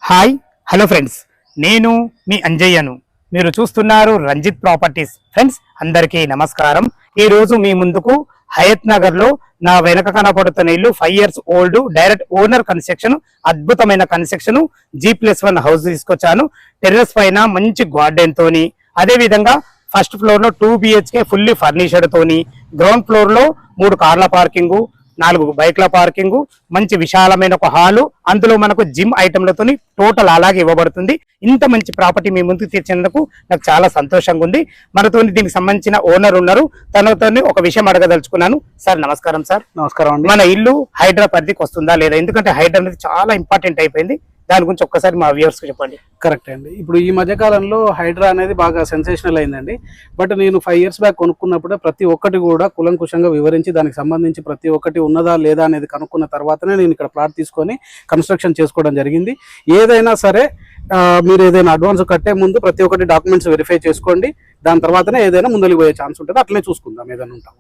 Hi hello friends, నేను మీ అంజయ్యను. మీరు చూస్తున్నారు రంజిత్ ప్రాపర్టీస్. ఫ్రెండ్స్ అందరికీ నమస్కారం. ఈ రోజు మీ ముందుకు హయత్ నగర్ లో నా వెనక కనపడుతున్న ఇల్లు 5 years old direct owner construction, అద్భుతమైన కన్స్ట్రక్షన్ G+1 హౌస్ తీసుకొచ్చాను. టెర్రస్ పైన మంచి గార్డెన్ తోని, అదే విధంగా ఫస్ట్ ఫ్లోర్ లో 2 BHK ఫుల్లీ ఫర్నిచర్డ్ తోని, గ్రౌండ్ ఫ్లోర్ లో 3 కార్ల పార్కింగ్, 4 బైక్ల పార్కింగ్, మంచి విశాలమైన ఒక హాలు, అందులో మనకు జిమ్ ఐటమ్లతోని టోటల్ అలాగే ఇవ్వబడుతుంది. ఇంత మంచి ప్రాపర్టీ మీ ముందుకు తెచ్చినందుకు నాకు చాలా సంతోషంగా ఉంది. మనతో దీనికి సంబంధించిన ఓనర్ ఉన్నారు, తనతో ఒక విషయం అడగదలుచుకున్నాను. సార్ నమస్కారం. సార్ నమస్కారం అండి. మన ఇల్లు హైడ్రా పరిధికి వస్తుందా లేదా? ఎందుకంటే హైడ్రా అనేది చాలా ఇంపార్టెంట్ అయిపోయింది. దాని గురించి ఒక్కసారి మా వ్యూవర్స్ కి చెప్పండి. కరెక్ట్ అండి. ఇప్పుడు ఈ మధ్య కాలంలో హైడ్రా అనేది బాగా సెన్సేషనల్ అయిందండి. బట్ నేను 5 years బ్యాక్ కొనుక్కున్నప్పుడే ప్రతి ఒక్కటి కూడా కులంకుశంగా వివరించి దానికి సంబంధించి ప్రతి ఒక్కటి ఉన్నదా లేదా అనేది కనుక్కున్న తర్వాతనే నేను ఇక్కడ ప్లాట్ తీసుకొని కన్స్ట్రక్షన్ చేసుకోవడం జరిగింది. ఏదైనా సరే మీరు ఏదైనా అడ్వాన్స్ కట్టే ముందు ప్రతి ఒక్కటి డాక్యుమెంట్స్ వెరిఫై చేసుకోండి. దాని తర్వాతనే ఏదైనా ముందరికి పోయే ఛాన్స్ ఉంటుంది. అట్లనే చూసుకుందాం ఏదైనా ఉంటాం.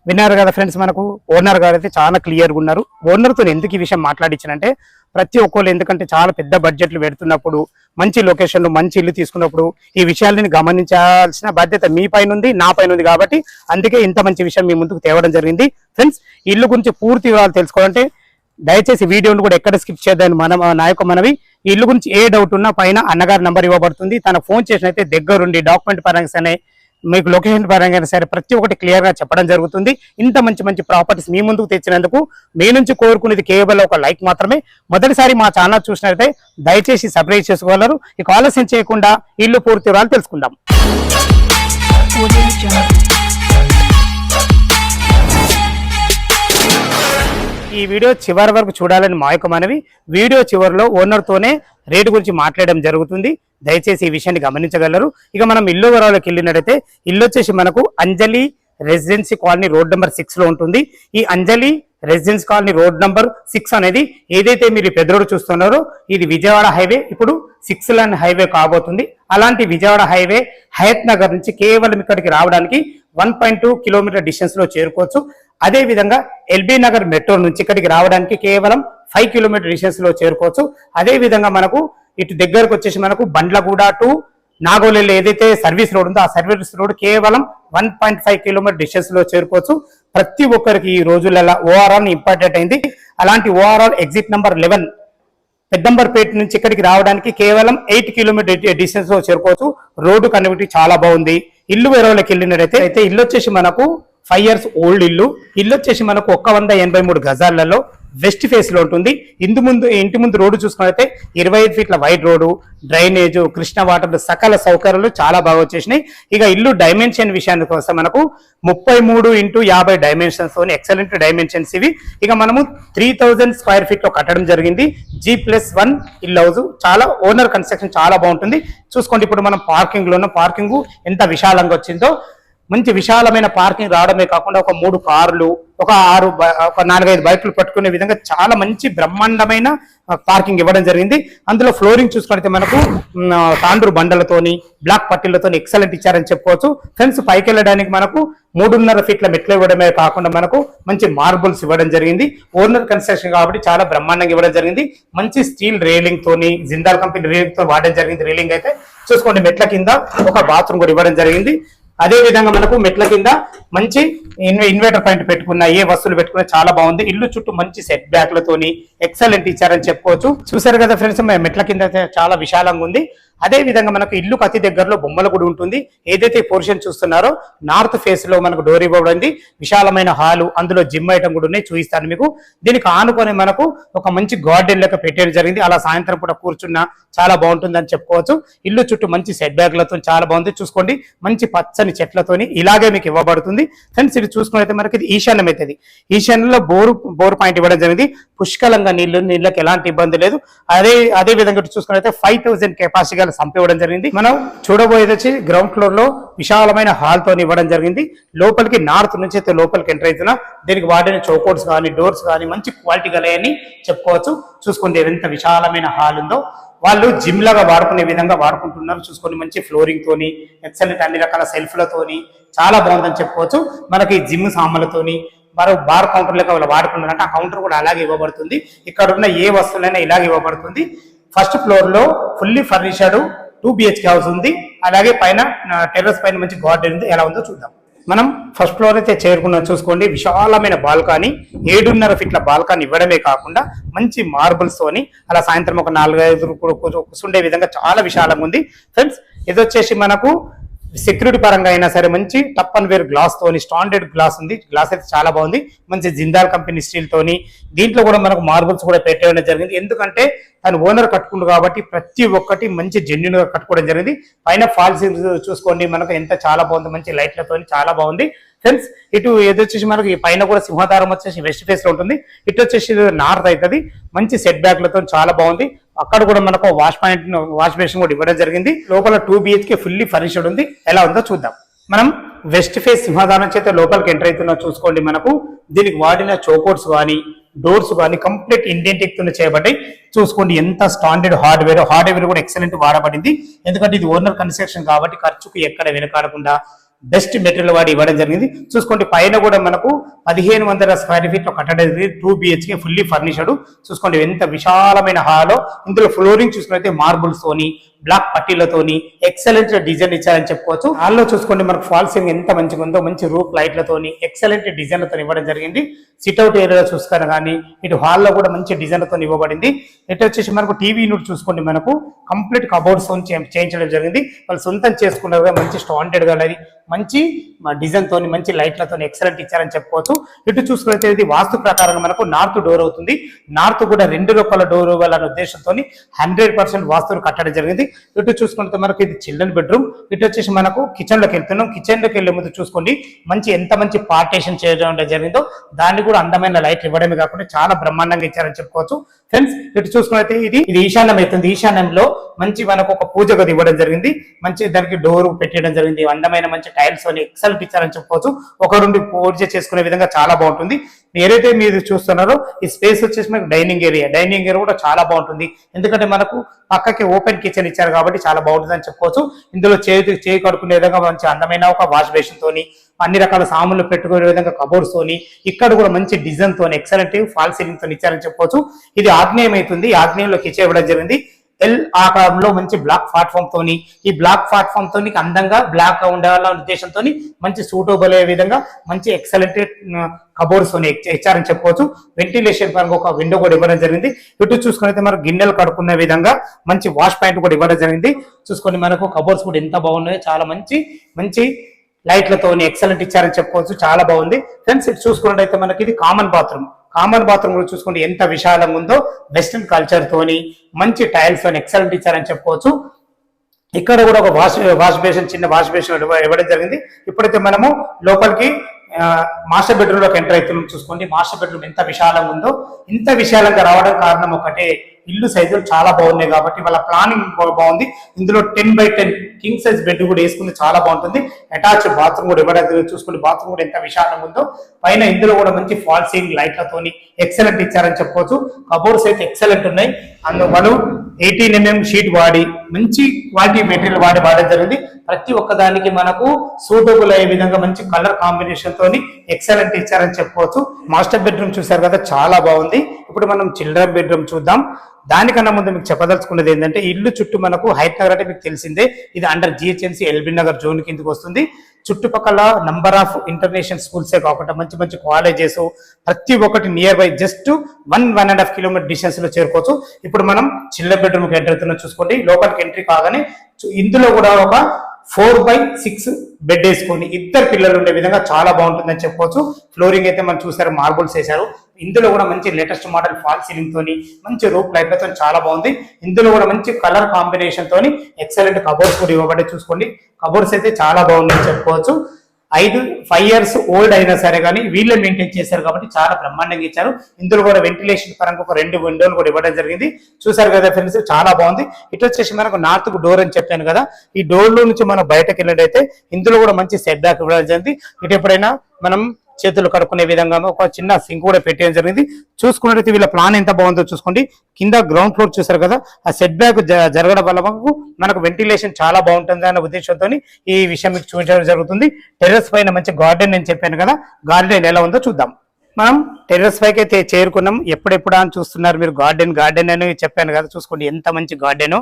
విన్నారు కదా ఫ్రెండ్స్, మనకు ఓనర్ గారు అయితే చాలా క్లియర్గా ఉన్నారు. ఓనర్తో ఎందుకు ఈ విషయం మాట్లాడించానంటే, ప్రతి ఒక్కళ్ళు ఎందుకంటే చాలా పెద్ద బడ్జెట్లు పెడుతున్నప్పుడు, మంచి లొకేషన్లో మంచి ఇల్లు తీసుకున్నప్పుడు ఈ విషయాలని గమనించాల్సిన బాధ్యత మీ పైన ఉంది, నా పైన ఉంది. కాబట్టి అందుకే ఇంత మంచి విషయం మీ ముందుకు తేవడం జరిగింది. ఫ్రెండ్స్, ఇల్లు గురించి పూర్తి వివరాలు తెలుసుకోవాలంటే దయచేసి వీడియోను కూడా ఎక్కడ స్కిప్ చేద్దామని నా యొక్క మనవి. ఈ ఇల్లు గురించి ఏ డౌట్ ఉన్నా పైన అన్నగారి నంబర్ ఇవ్వబడుతుంది. తన ఫోన్ చేసినైతే దగ్గరుండి డాక్యుమెంట్ పరంగానే మీకు లొకేషన్ పరంగా సరే ప్రతి ఒక్కటి క్లియర్ గా చెప్పడం జరుగుతుంది. ఇంత మంచి మంచి ప్రాపర్టీస్ మీ ముందుకు తెచ్చినందుకు మీ నుంచి కోరుకునేది కేవలం ఒక లైక్ మాత్రమే. మొదటిసారి మా ఛానల్ చూసినట్లయితే దయచేసి సబ్స్క్రైబ్ చేసుకోగలరు. ఇక ఆలస్యం చేయకుండా ఇల్లు పూర్తి వివరాలు తెలుసుకుందాం. ఈ వీడియో చివరి వరకు చూడాలని మా యొక్క మనవి. వీడియో చివరిలో ఓనర్ తోనే రేటు గురించి మాట్లాడడం జరుగుతుంది. దయచేసి ఈ విషయాన్ని గమనించగలరు. ఇక మనం ఇల్లు వివరాలకు వెళ్ళినట్టయితే, ఇల్లు వచ్చేసి మనకు అంజలి రెసిడెన్సీ కాలనీ రోడ్ నెంబర్ 6 లో ఉంటుంది. ఈ అంజలి రెసిడెన్సీ కాలనీ రోడ్ నెంబర్ 6 అనేది ఏదైతే మీరు పెద్ద రోడ్ చూస్తున్నారో ఇది విజయవాడ హైవే, ఇప్పుడు 6 లైన్ హైవే కాబోతుంది. అలాంటి విజయవాడ హైవే హయత్ నగర్ నుంచి కేవలం ఇక్కడికి రావడానికి 1.2 కిలోమీటర్ డిస్టెన్స్ లో చేరుకోవచ్చు. అదే విధంగా ఎల్బీ నగర్ మెట్రో నుంచి ఇక్కడికి రావడానికి కేవలం 5 కిలోమీటర్ డిస్టెన్స్ లో చేరుకోవచ్చు. అదే విధంగా మనకు ఇటు దగ్గరకు వచ్చేసి మనకు బండ్లగూడ టు నాగోలెల్లి ఏదైతే సర్వీస్ రోడ్ ఉందో ఆ సర్వీస్ రోడ్ కేవలం 1.5 కిలోమీటర్ డిస్టెన్స్ లో చేరుకోవచ్చు. ప్రతి ఒక్కరికి ఈ రోజులలో ఓఆర్ఆర్ ఇంపార్టెంట్ అయింది. అలాంటి ఓఆర్ఆర్ ఎగ్జిట్ నెంబర్ 11 పెద్దంబర్పేట నుంచి ఇక్కడికి రావడానికి కేవలం 8 కిలోమీటర్ డిస్టెన్స్ లో చేరుకోవచ్చు. రోడ్డు కనెక్టివిటీ చాలా బాగుంది. ఇల్లు వేరేకి వెళ్ళినట్టయితే ఇల్లు వచ్చేసి మనకు 5 years ఓల్డ్ ఇల్లు. ఇల్లు వచ్చేసి మనకు 183 గజాలలో వెస్ట్ ఫేస్ లో ఉంటుంది. ఇంటి ముందు రోడ్డు చూసుకున్నట్లయితే 25 ఫీట్ల wide road, drainage, Krishna water, సకల సౌకర్యాలు చాలా బాగా వచ్చేసినాయి. ఇక ఇల్లు డైమెన్షన్ విషయానికి వస్తే మనకు 33x50 డైమెన్షన్స్ తోని ఎక్సలెంట్ డైమెన్షన్స్ ఇవి. ఇక మనము 3000 స్క్వేర్ ఫీట్ లో కట్టడం జరిగింది. G+1 ఇల్లు హౌస్ చాలా ఓనర్ కన్స్ట్రక్షన్ చాలా బాగుంటుంది. చూసుకోండి, ఇప్పుడు మనం పార్కింగ్ లో ఉన్న పార్కింగ్ ఎంత విశాలంగా వచ్చిందో. మంచి విశాలమైన పార్కింగ్ రావడమే కాకుండా ఒక 3 కార్లు, ఒక 4-5 బైకులు పట్టుకునే విధంగా చాలా మంచి బ్రహ్మాండమైన పార్కింగ్ ఇవ్వడం జరిగింది. అందులో ఫ్లోరింగ్ చూసుకుంటే మనకు తాండ్రు బండలతోని బ్లాక్ పట్టీలతో ఎక్సలెంట్ ఇచ్చారని చెప్పుకోవచ్చు. ఫ్రెండ్స్, పైకి వెళ్ళడానికి మనకు 3.5 ఫీట్ల మెట్లు ఇవ్వడమే కాకుండా మనకు మంచి మార్బుల్స్ ఇవ్వడం జరిగింది. ఓనర్ కన్స్ట్రక్షన్ కాబట్టి చాలా బ్రహ్మాండంగా ఇవ్వడం జరిగింది. మంచి స్టీల్ రేలింగ్ తోని, జిందాల్ కంపెనీ రేలింగ్ తో వాడడం జరిగింది. రేలింగ్ అయితే చూసుకోండి, మెట్ల కింద ఒక బాత్రూమ్ కూడా ఇవ్వడం జరిగింది. అదే విధంగా మనకు మెట్ల కింద మంచి ఇన్వర్టర్ పాయింట్ పెట్టుకున్న, ఏ వస్తువులు పెట్టుకున్నా చాలా బాగుంది. ఇల్లు చుట్టూ మంచి సెట్ బ్యాక్లతోని ఎక్సలెంట్ ఇచ్చారని చెప్పుకోవచ్చు. చూసారు కదా ఫ్రెండ్స్, మెట్ల కింద చాలా విశాలంగా ఉంది. అదే విధంగా మనకు ఇల్లుకు అతి దగ్గరలో బొమ్మల గుడి ఉంటుంది. ఏదైతే పోర్షన్ చూస్తున్నారో నార్త్ ఫేస్ లో మనకు డోర్ ఇవ్వబడింది. విశాలమైన హాలు, అందులో జిమ్ ఐటమ్ కూడా ఉన్నాయి, చూపిస్తాను మీకు. దీనికి ఆనుకొని మనకు ఒక మంచి గార్డెన్ లెక్క పెట్టేయడం జరిగింది. అలా సాయంత్రం పూట కూర్చున్నా చాలా బాగుంటుందని చెప్పుకోవచ్చు. ఇల్లు చుట్టూ మంచి సెట్ బ్యాక్లతో చాలా బాగుంది. చూసుకోండి, మంచి పచ్చని చెట్లతోని ఇలాగే మీకు ఇవ్వబడుతుంది. ఫ్రెండ్స్, ఇది చూసుకున్నైతే మనకి ఇది ఈశాన్యం అవుతుంది. ఈశాన్యంలో బోర్ పాయింట్ ఇవ్వడం జరిగింది. పుష్కలంగా నీళ్ళకి ఎలాంటి ఇబ్బంది లేదు. అదే విధంగా చూసుకున్నైతే 5000 కెపాసిటీ సంపివ్వడం జరిగింది. మనం చూడబోయేది వచ్చి గ్రౌండ్ ఫ్లోర్ లో విశాలమైన హాల్ తో ఇవ్వడం జరిగింది. లోపలికి నార్త్ నుంచి అయితే లోపలికి ఎంటర్ అవుతున్నా దీనికి వాడిన చౌకోట్స్ కానీ డోర్స్ కానీ మంచి క్వాలిటీ గలయని చెప్పుకోవచ్చు. చూసుకోండి ఎంత విశాలమైన హాల్ ఉందో. వాళ్ళు జిమ్ లాగా వాడుకునే విధంగా వాడుకుంటున్నారు. చూసుకొని మంచి ఫ్లోరింగ్ తోని ఎక్సలెంట్ అన్ని రకాల సెల్ఫ్లతోని చాలా బాగుందని చెప్పుకోవచ్చు. మనకి జిమ్ సామాన్లతోని మరో బార్ కౌంటర్ లెక్క వాళ్ళు వాడుకున్నారంటే ఆ కౌంటర్ కూడా అలాగే ఇవ్వబడుతుంది. ఇక్కడ ఉన్న ఏ వస్తువులైనా ఇలాగే ఇవ్వబడుతుంది. ఫస్ట్ ఫ్లోర్ లో ఫుల్లీ ఫర్నిష్డ్ 2 BHK హౌస్ ఉంది. అలాగే పైన టెర్రస్ పైన మంచి గార్డెన్ ఉంది. ఎలా ఉందో చూద్దాం. మనం ఫస్ట్ ఫ్లోర్ అయితే చేరుకున్నాం. చూసుకోండి, విశాలమైన బాల్కనీ, 7.5 ఫీట్ల బాల్కనీ ఇవ్వడమే కాకుండా మంచి మార్బుల్స్ తోని అలా సాయంత్రం ఒక 4-5 కూర్చుండే విధంగా చాలా విశాలంగా ఉంది. ఫ్రెండ్స్, ఇది వచ్చేసి మనకు సెక్యూరిటీ పరంగా అయినా సరే మంచి టప్ అండ్ వేర్ గ్లాస్ తోని స్టాండర్డ్ గ్లాస్ ఉంది. గ్లాస్ అయితే చాలా బాగుంది. మంచి జిందాల్ కంపెనీ స్టీల్ తోని, దీంట్లో కూడా మనకు మార్బుల్స్ కూడా పెట్టేయడం జరిగింది. ఎందుకంటే తను ఓనర్ కట్టుకుండు కాబట్టి ప్రతి ఒక్కటి మంచి జెన్యున్ గా కట్టుకోవడం జరిగింది. పైన ఫాల్స్ చూసుకోండి, మనకు ఎంత చాలా బాగుంది, మంచి లైట్లతో చాలా బాగుంది. ఫ్రెండ్స్, ఇటు ఏది వచ్చేసి మనకు ఈ పైన కూడా సింహద్వారం వచ్చేసి వెస్ట్ ఫేస్ లో ఉంటుంది. ఇటు వచ్చేసి నార్త్ అవుతుంది. మంచి సెట్ బ్యాక్లతో చాలా బాగుంది. అక్కడ కూడా మనకు వాష్ బేసిన్ కూడా ఇవ్వడం జరిగింది. లోపల 2 BHK ఫుల్లీ ఫర్నిష్డ్ ఉంది. ఎలా ఉందో చూద్దాం. మనం వెస్ట్ ఫేస్ సింహద్వారం చేత లోపలికి ఎంటర్ అవుతున్నా. చూసుకోండి, మనకు దీనికి వాడిన చోకోట్స్ కానీ డోర్స్ కానీ కంప్లీట్ ఇండియన్ టెక్ తో చేయబడ్డాయి. చూసుకోండి ఎంత స్టాండర్డ్ హార్డ్వేర్ కూడా ఎక్సలెంట్ వాడబడింది. ఎందుకంటే ఇది ఓనర్ కన్స్ట్రక్షన్ కాబట్టి ఖర్చుకు ఎక్కడ వెనకాడకుండా బెస్ట్ మెటీరియల్ వాడి ఇవ్వడం జరిగింది. చూసుకోండి, పైన కూడా మనకు 1500 స్క్వేర్ ఫీట్ లో కట్టడం 2 BHK ఫుల్లీ ఫర్నిష్డ్. చూసుకోండి ఎంత విశాలమైన హాలో. ఇందులో ఫ్లోరింగ్ చూసుకుంటే మార్బుల్స్ తోని బ్లాక్ పట్టీలతోని ఎక్సలెంట్ డిజైన్ ఇచ్చారని చెప్పుకోవచ్చు. హాల్లో చూసుకోండి, మనకు ఫాల్ సీలింగ్ ఎంత మంచిగా ఉందో, మంచి రూఫ్ లైట్లతోని ఎక్సలెంట్ డిజైన్లతో ఇవ్వడం జరిగింది. సిట్అవుట్ ఏరియా చూసుకున్నా కానీ ఇటు హాల్లో కూడా మంచి డిజైన్లతో ఇవ్వబడింది. ఇటు వచ్చేసి మనకు టీవీ యూనిట్ చూసుకోండి, మనకు కంప్లీట్ కబోర్డ్స్ చేయించడం జరిగింది. వాళ్ళు సొంతం చేసుకున్నారు. మంచి స్టాండర్డ్ గా మంచి డిజైన్ తోని మంచి లైట్లతో ఎక్సలెంట్ ఇచ్చారని చెప్పుకోవచ్చు. ఇటు చూసుకుంటే ఇది వాస్తు ప్రకారంగా మనకు నార్త్ డోర్ అవుతుంది. నార్త్ కూడా 2 రూపాయల డోర్ ఇవ్వాలనే ఉద్దేశంతో 100% వాస్తులు కట్టడం జరిగింది. ఇటు చూసుకుంటే మనకు ఇది చిల్డ్రన్ బెడ్రూమ్. ఇటు వచ్చేసి మనకు కిచెన్ లోకి వెళ్తున్నాం. కిచెన్ లోకి వెళ్లే ముందు చూసుకోండి ఎంత మంచి పార్టీషన్ చేయడం జరిగిందో. దాన్ని కూడా అందమైన లైట్ ఇవ్వడమే కాకుండా చాలా బ్రహ్మాండంగా ఇచ్చారని చెప్పుకోవచ్చు. ఫ్రెండ్స్, ఇటు చూసుకున్నైతే ఇది ఈశాన్యం అవుతుంది. ఈశాన్యంలో మంచి మనకు ఒక పూజ గది ఇవ్వడం జరిగింది. మంచి దానికి డోర్ పెట్టడం జరిగింది. అందమైన మంచి టైల్స్ అని ఎక్సలెంట్ ఇచ్చారని చెప్పుకోవచ్చు. ఒకరుండి పూజ చేసుకునే విధంగా చాలా బాగుంటుంది. ఏదైతే మీరు చూస్తున్నారో ఈ స్పేస్ వచ్చేసి మనకు డైనింగ్ ఏరియా కూడా చాలా బాగుంటుంది. ఎందుకంటే మనకు పక్కకి ఓపెన్ కిచెన్ ఇచ్చారు కాబట్టి చాలా బాగుంటుంది అని చెప్పుకోవచ్చు. ఇందులో చేయి కడుక్కునే విధంగా మంచి అందమైన ఒక వాష్ బేసిన్ తోని అన్ని రకాల సామాన్లు పెట్టుకునే విధంగా కబోర్డ్స్ తోని ఇక్కడ కూడా మంచి డిజైన్ తోని ఎక్సలెంట్ ఫాల్ సీలింగ్ తోని ఇచ్చారని చెప్పుకోవచ్చు. ఇది ఆగ్నేయం అవుతుంది. ఆగ్నేయంలో కిచెన్ ఇవ్వడం జరిగింది. ఎల్ ఆకారంలో మంచి బ్లాక్ ప్లాట్ఫామ్ తోని ఈ బ్లాక్ ప్లాట్ఫామ్ తోని అందంగా బ్లాక్ ఉండాలన్న ఉద్దేశంతో మంచి సూటబుల్ అయ్యే విధంగా మంచి ఎక్సలెంట్ కబోర్డ్స్ తోని ఇచ్చారని చెప్పుకోవచ్చు. వెంటిలేషన్ పరంగా ఒక విండో కూడా ఇవ్వడం జరిగింది. ఇటు చూసుకున్నైతే మనకు గిన్నెలు కడుక్కునే విధంగా మంచి వాష్ పాయింట్ కూడా ఇవ్వడం జరిగింది. చూసుకొని మనకు కబోర్డ్స్ కూడా ఎంత బాగున్నాయో, చాలా మంచి లైట్లతోని ఎక్సలెంట్ ఇచ్చారని చెప్పుకోవచ్చు. చాలా బాగుంది. ఫ్రెండ్స్, ఇటు చూసుకున్నట్టయితే మనకి ఇది కామన్ బాత్రూమ్ కూడా చూసుకోండి ఎంత విశాలంగా ఉందో. వెస్టర్న్ కల్చర్ తోని మంచి టైల్స్ తోని ఎక్సలెంట్ ఇచ్చారని చెప్పుకోవచ్చు. ఇక్కడ కూడా ఒక వాష్ బేసిన్ చిన్న వాష్ బేసిన్ ఇవ్వడం జరిగింది. ఇప్పుడైతే మనము లోపలికి మాస్టర్ బెడ్రూమ్ లోకి ఎంటర్ అవుతున్నాం. చూసుకోండి మాస్టర్ బెడ్రూమ్ ఎంత విశాలంగా ఉందో. ఇంత విశాలంగా రావడం కారణం ఒకటే, ఇల్లు సైజులు చాలా బాగున్నాయి కాబట్టి వాళ్ళ ప్లానింగ్ బాగుంది. ఇందులో 10x10 కింగ్ సైజ్ బెడ్ కూడా వేసుకుంటే చాలా బాగుంటుంది. అటాచ్ బాత్రూమ్ కూడా ఇవ్వడం చూసుకుంటే బాత్రూమ్ కూడా ఎంత విశాలంగా ఉందో. పైన ఇందులో కూడా మంచి ఫాల్ సీలింగ్ లైట్లతోని ఎక్సలెంట్ ఇచ్చారని చెప్పుకోవచ్చు. కబోర్డ్స్ అయితే ఎక్సలెంట్ ఉన్నాయి. అందులో 18mm షీట్ వాడి మంచి క్వాలిటీ మెటీరియల్ వాడడం జరిగింది. ప్రతి ఒక్కదానికి మనకు సూటబుల్ అయ్యే విధంగా మంచి కలర్ కాంబినేషన్ తోని ఎక్సలెంట్ ఇచ్చారని చెప్పుకోవచ్చు. మాస్టర్ బెడ్రూమ్ చూసారు కదా, చాలా బాగుంది. ఇప్పుడు మనం చిల్డ్రన్ బెడ్రూమ్ చూద్దాం. దానికన్నా ముందు మీకు చెప్పదలుచుకున్నది ఏంటంటే, ఇల్లు చుట్టూ మనకు హైత్ నగర్ అంటే మీకు తెలిసిందే, ఇది under GHMC LB Nagar zone కిందకి వస్తుంది. చుట్టుపక్కల నంబర్ ఆఫ్ ఇంటర్నేషనల్ స్కూల్సే కాకుండా మంచి కాలేజెస్ ప్రతి ఒక్కటి nearby just 1.5 kilometre distance లో చేరుకోవచ్చు. ఇప్పుడు మనం చిల్డ్రన్ బెడ్రూమ్ కి ఎంటర్ అవుతున్నాం. చూసుకోండి లోపలికి ఎంట్రీ కాగానే ఇందులో కూడా ఒక 4x6 బెడ్ వేసుకొని 2 పిల్లలు ఉండే విధంగా చాలా బాగుంటుందని చెప్పుకోవచ్చు. ఫ్లోరింగ్ అయితే మనం చూసారు, మార్బుల్స్ వేశారు. ఇందులో కూడా మంచి లేటెస్ట్ మోడల్ ఫాల్ సీలింగ్ తోని మంచి రూప్ లైట్లతో చాలా బాగుంది. ఇందులో కూడా మంచి కలర్ కాంబినేషన్ తోని ఎక్సలెంట్ కబోర్డ్స్ కూడా ఇవ్వబడి. చూసుకోండి కబోర్డ్స్ అయితే చాలా బాగుందని చెప్పుకోవచ్చు. 5 years ఓల్డ్ అయినా సరే కానీ వీళ్ళే మెయింటైన్ చేశారు కాబట్టి చాలా బ్రహ్మాండంగా ఇచ్చారు. ఇందులో కూడా వెంటిలేషన్ పరంగా ఒక 2 విండోలు కూడా ఇవ్వడం జరిగింది. చూసారు కదా ఫ్రెండ్స్, చాలా బాగుంది. ఇటు వచ్చేసి మనకు నార్త్ కు డోర్ అని చెప్పాను కదా, ఈ డోర్ లో నుంచి మనం బయటకు వెళ్ళినట్టయితే ఇందులో కూడా మంచి సెట్ బ్యాక్ ఇవ్వడం జరిగింది. ఇటు ఎప్పుడైనా మనం చేతులు కడుక్కునే విధంగా ఒక చిన్న సింక్ కూడా పెట్టడం జరిగింది. చూసుకున్నట్లయితే వీళ్ళ ప్లాన్ ఎంత బాగుందో చూసుకోండి. కింద గ్రౌండ్ ఫ్లోర్ చూసారు కదా, ఆ సెట్ బ్యాక్ జరగడం వల్ల మనకు వెంటిలేషన్ చాలా బాగుంటుంది అనే ఉద్దేశంతో ఈ విషయం మీకు చూపించడం జరుగుతుంది. టెర్రస్ పైన మంచి గార్డెన్ నేను చెప్పాను కదా, గార్డెన్ ఎలా ఉందో చూద్దాం. మనం టెర్రస్ పైకి అయితే చేరుకున్నాం. ఎప్పుడెప్పుడు అని చూస్తున్నారు మీరు. గార్డెన్ అని చెప్పాను కదా, చూసుకోండి ఎంత మంచి గార్డెన్.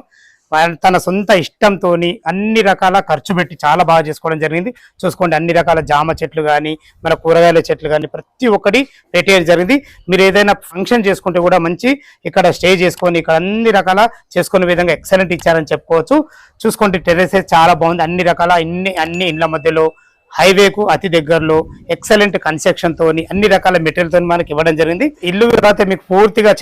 తన సొంత ఇష్టంతో అన్ని రకాల ఖర్చు పెట్టి చాలా బాగా చేసుకోవడం జరిగింది. చూసుకోండి అన్ని రకాల జామ చెట్లు కానీ, మన కూరగాయల చెట్లు కానీ ప్రతి ఒక్కటి పెట్టేయడం జరిగింది. మీరు ఏదైనా ఫంక్షన్ చేసుకుంటే కూడా మంచి ఇక్కడ స్టే చేసుకొని ఇక్కడ అన్ని రకాల చేసుకునే విధంగా ఎక్సలెంట్ ఇచ్చారని చెప్పుకోవచ్చు. చూసుకోండి టెర్రస్ చాలా బాగుంది. అన్ని రకాల అన్ని ఇండ్ల మధ్యలో, హైవేకు అతి దగ్గరలో, ఎక్సలెంట్ కన్స్ట్రక్షన్ తోని అన్ని రకాల మెటీరియల్ తోని మనకి ఇవ్వడం జరిగింది. ఇల్లు తర్వాత మీకు పూర్తిగా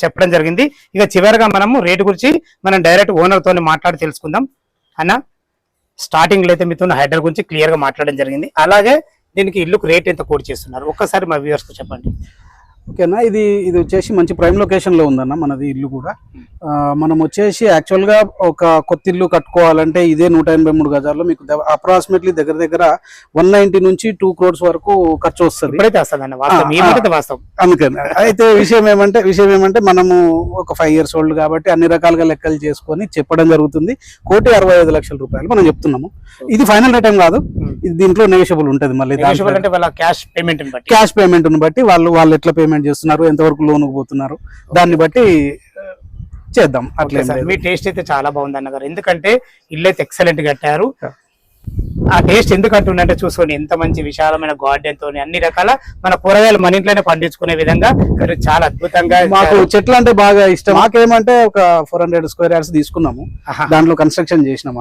చెప్పడం జరిగింది. ఇక చివరిగా మనము రేటు గురించి మనం డైరెక్ట్ ఓనర్ తోని మాట్లాడి తెలుసుకుందాం. అన్న స్టార్టింగ్ లో అయితే మీతో హైడ్రా గురించి క్లియర్ గా మాట్లాడడం జరిగింది. అలాగే దీనికి ఇల్లుకు రేట్ ఎంత కోట్ చేస్తున్నారు ఒక్కసారి మా వ్యూవర్స్ కు చెప్పండి. ఓకేనా, ఇది వచ్చేసి మంచి ప్రైమ్ లొకేషన్ లో ఉందన్న మనది ఇల్లు కూడా. మనం వచ్చేసి యాక్చువల్ గా ఒక కొత్త ఇల్లు కట్టుకోవాలంటే ఇదే 183 గజాల్లో మీకు అప్రాక్సిమేట్లీ దగ్గర 190 నుంచి 2 crores వరకు ఖర్చు వస్తుంది. అందుకని అయితే విషయం ఏమంటే మనము ఒక 5 years ఓల్డ్ కాబట్టి అన్ని రకాలుగా లెక్కలు చేసుకొని చెప్పడం జరుగుతుంది. 1,65,00,000 రూపాయలు మనం చెప్తున్నాము. ఇది ఫైనల్ రేట్ ఏం కాదు, ఇది దీంట్లో నెగోషియబుల్ ఉంటుంది. మళ్ళీ క్యాష్ పేమెంట్ బట్టి వాళ్ళు ఎట్లా పేమెంట్ చేస్తున్నారు, ఎంతవరకు లోన్ పోతున్నారు, దాన్ని బట్టి చేద్దాం. అట్లే మీ టేస్ట్ అయితే చాలా బాగుంది అన్నగారు. ఎందుకంటే ఇల్లు అయితే ఎక్సలెంట్ కట్టారు. ఆ టేస్ట్ ఎందుకంటుందంటే చూసుకోండి ఎంత మంచి విశాలమైన గార్డెన్ తోని అన్ని రకాల మన కూరగాయలు మన ఇంట్లోనే పండించుకునే విధంగా చాలా అద్భుతంగా. మాకు చెట్లు అంటే బాగా ఇష్టం. మాకేమంటే ఒక 400 square yards తీసుకున్నాము, దాంట్లో కన్స్ట్రక్షన్ చేసినాం.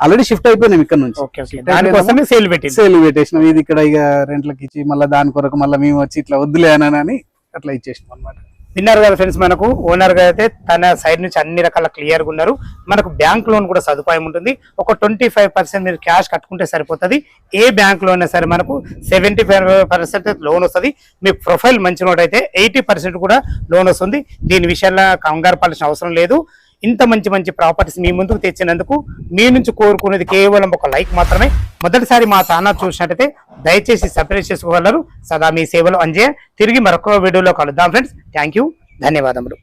ఆల్రెడీ షిఫ్ట్ అయిపోయినాం ఇక్కడ నుంచి. దానికోసమే సేల్ పెట్టేసినాం. ఇది ఇక్కడ ఇక రెంట్లకి ఇచ్చి మళ్ళీ దాని కొరకు మళ్ళీ మేము వచ్చి ఇట్లా వద్దులే అని అట్లా ఇచ్చేసినాం అనమాట. విన్నారు కదా ఫ్రెండ్స్, మనకు ఓనర్ గా అయితే తన సైడ్ నుంచి అన్ని రకాల క్లియర్ గా ఉన్నారు. మనకు బ్యాంక్ లోన్ కూడా సదుపాయం ఉంటుంది. ఒక 25% మీరు క్యాష్ కట్టుకుంటే సరిపోతుంది. ఏ బ్యాంక్ లో అయినా సరే మనకు 75% లోన్ వస్తుంది. మీ ప్రొఫైల్ మంచి నోట్ అయితే 80% కూడా లోన్ వస్తుంది. దీని విషయంలో కంగారు పడాల్సిన అవసరం లేదు. ఇంత మంచి ప్రాపర్టీస్ మీ ముందుకు తెచ్చినందుకు మీ నుంచి కోరుకునేది కేవలం ఒక లైక్ మాత్రమే. మొదటిసారి మా ఛానల్ చూసినట్టయితే దయచేసి సబ్స్క్రైబ్ చేసుకోగలరు. సదా మీ సేవలో అంజయ్య. తిరిగి మరొక వీడియోలో కలుద్దాం ఫ్రెండ్స్. థ్యాంక్ యూ, ధన్యవాదములు.